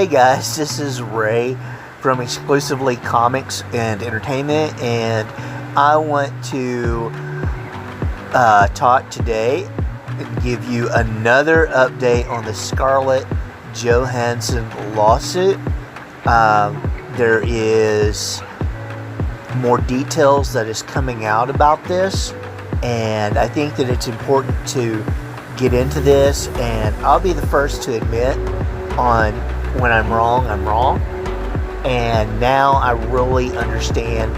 Hey guys, this is Ray from Exclusively Comics and Entertainment, and I want to talk today and give you another update on the Scarlett Johansson lawsuit. There is more details that is coming out about this, and I think that it's important to get into this, and I'll be the first to admit on when I'm wrong, and now I really understand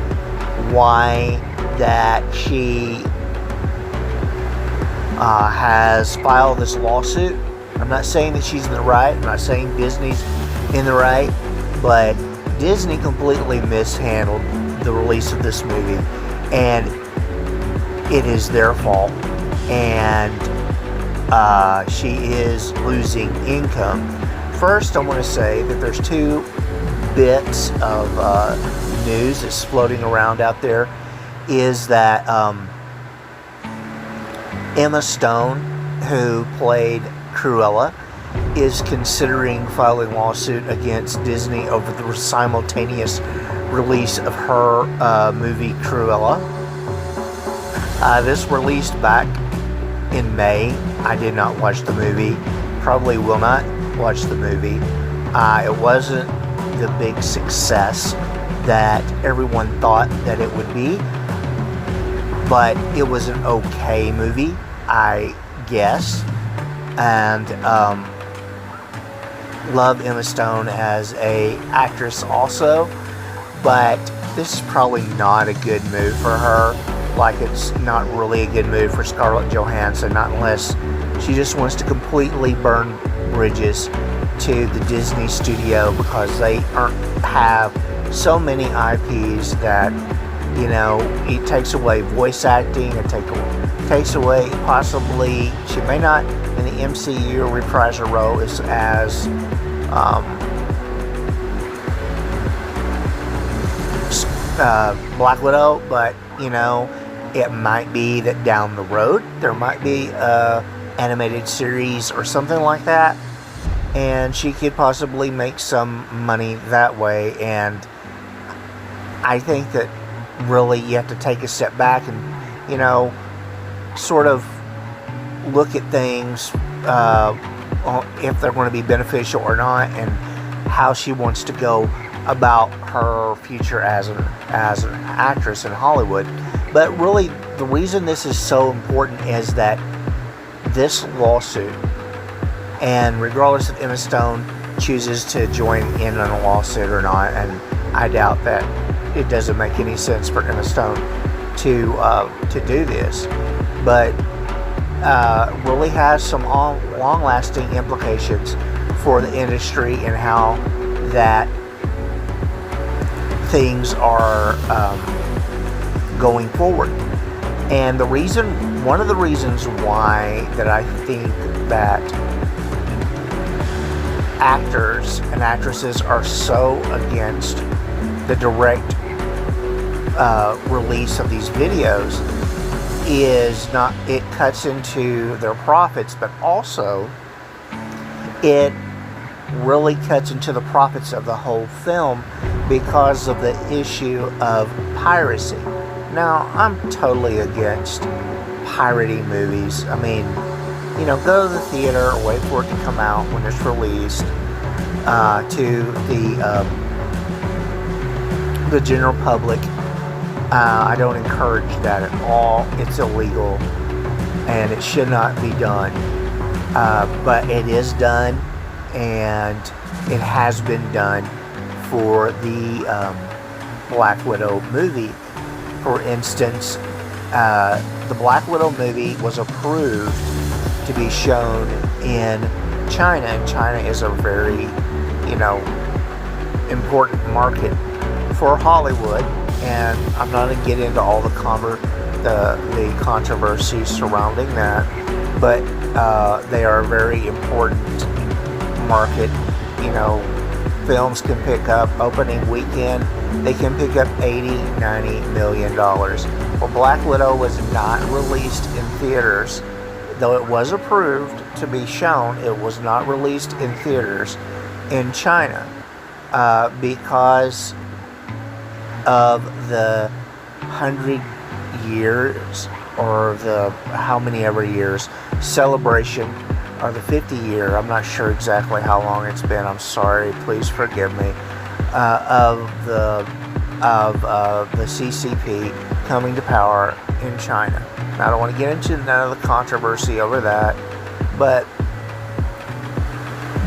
why that she has filed this lawsuit. I'm not saying that she's in the right, I'm not saying Disney's in the right, but Disney completely mishandled the release of this movie, and it is their fault, and she is losing income. First, I want to say that there's two bits of news that's floating around out there. Is that Emma Stone, who played Cruella, is considering filing a lawsuit against Disney over the simultaneous release of her movie Cruella. This released back in May. I did not watch the movie. Probably will not watch the movie. It wasn't the big success that everyone thought that it would be, but it was an okay movie, I guess. And love Emma Stone as a actress also, but this is probably not a good move for her. Like, it's not really a good move for Scarlett Johansson, not unless she just wants to completely burn bridges to the Disney studio, because they have so many IPs that, you know, it takes away voice acting, it takes away possibly, she may not in the MCU reprise her role as Black Widow, but you know, it might be that down the road there might be a animated series or something like that, and she could possibly make some money that way. And I think that really you have to take a step back and, you know, sort of look at things if they're going to be beneficial or not, and how she wants to go about her future as an actress in Hollywood. But really, the reason this is so important is that this lawsuit, and regardless if Emma Stone chooses to join in on a lawsuit or not, and I doubt that, it doesn't make any sense for Emma Stone to do this, but really has some long-lasting implications for the industry and how that things are going forward. And one of the reasons why that I think that actors and actresses are so against the direct release of these videos is not, it cuts into their profits, but also it really cuts into the profits of the whole film because of the issue of piracy. Now, I'm totally against pirating movies. I mean, you know, go to the theater or wait for it to come out when it's released to the general public. I don't encourage that at all. It's illegal and it should not be done. But it is done, and it has been done for the Black Widow movie. For instance, the Black Widow movie was approved to be shown in China, and China is a very, you know, important market for Hollywood. And I'm not going to get into all the controversy surrounding that, but they are a very important market. You know, films can pick up, opening weekend, they can pick up $80-90 million. Well, Black Widow was not released in theaters, though it was approved to be shown. It was not released in theaters, in China because of the 100 years or the how many ever years celebration, or the 50-year, I'm not sure exactly how long it's been, I'm sorry, please forgive me, of the CCP coming to power in China. Now, I don't want to get into none of the controversy over that, but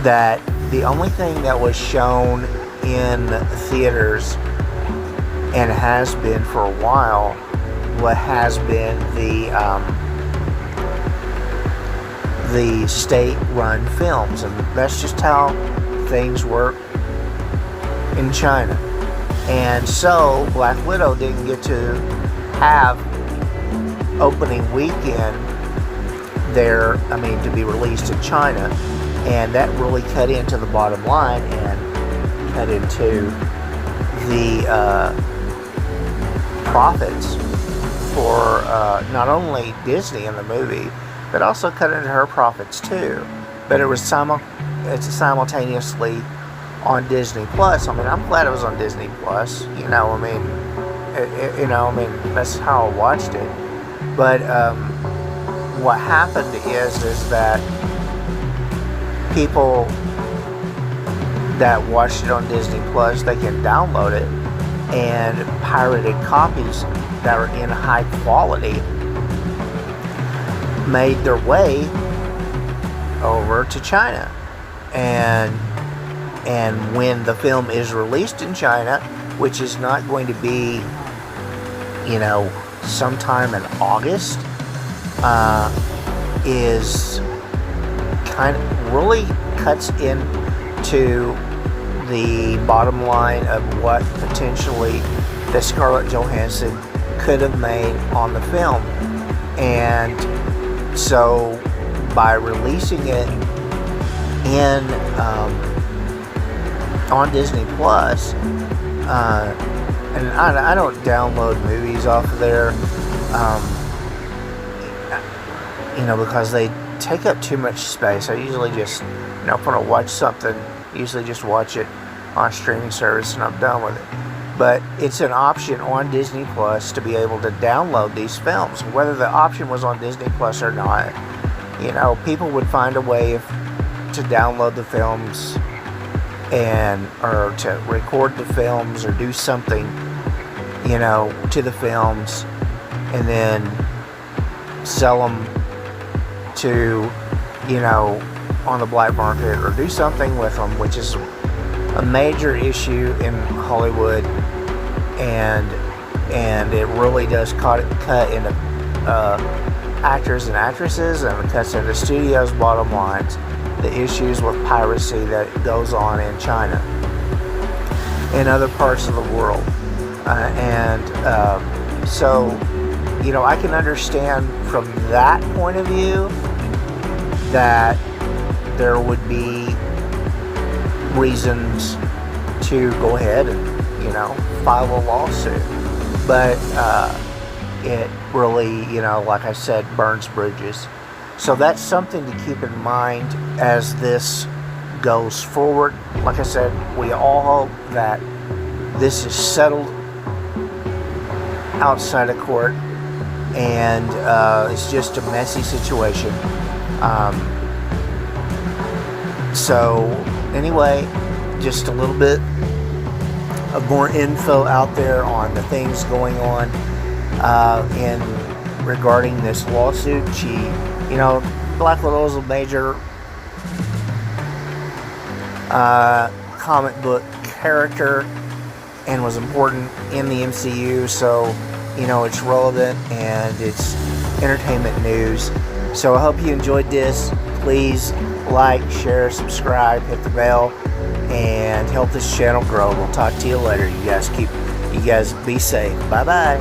that the only thing that was shown in theaters, and has been for a while, what has been the state-run films, and that's just how things work in China. And so Black Widow didn't get to have opening weekend there, to be released in China, and that really cut into the bottom line and cut into the profits for not only Disney in the movie, but also cut into her profits too. But it was simultaneously on Disney Plus. I'm glad it was on Disney Plus. That's how I watched it. But what happened is that people that watched it on Disney Plus, they can download it, and pirated copies that are in high quality made their way over to China. And when the film is released in China, which is not going to be, sometime in August, is kind of really cuts into the bottom line of what potentially that Scarlett Johansson could have made on the film. And so by releasing it on Disney Plus, and I don't download movies off of there, because they take up too much space. I usually just, if I want to watch something, usually just watch it on a streaming service and I'm done with it. But it's an option on Disney Plus to be able to download these films. Whether the option was on Disney Plus or not, people would find a way to download the films or to record the films or do something, to the films, and then sell them to, on the black market, or do something with them, which is a major issue in Hollywood, and it really does cut into actors and actresses, and it cuts into studios' bottom lines, the issues with piracy that goes on in China and other parts of the world. So I can understand from that point of view that there would be reasons to go ahead and, file a lawsuit. But it really, like I said, burns bridges. So that's something to keep in mind as this goes forward. Like I said, we all hope that this is settled outside of court, and it's just a messy situation. So anyway, just a little bit of more info out there on the things going on in regarding this lawsuit. Black Widow is a major comic book character and was important in the MCU, so it's relevant and it's entertainment news. So I hope you enjoyed this. Please like, share, subscribe, hit the bell, and help this channel grow. We'll talk to you later. You guys be safe. Bye bye.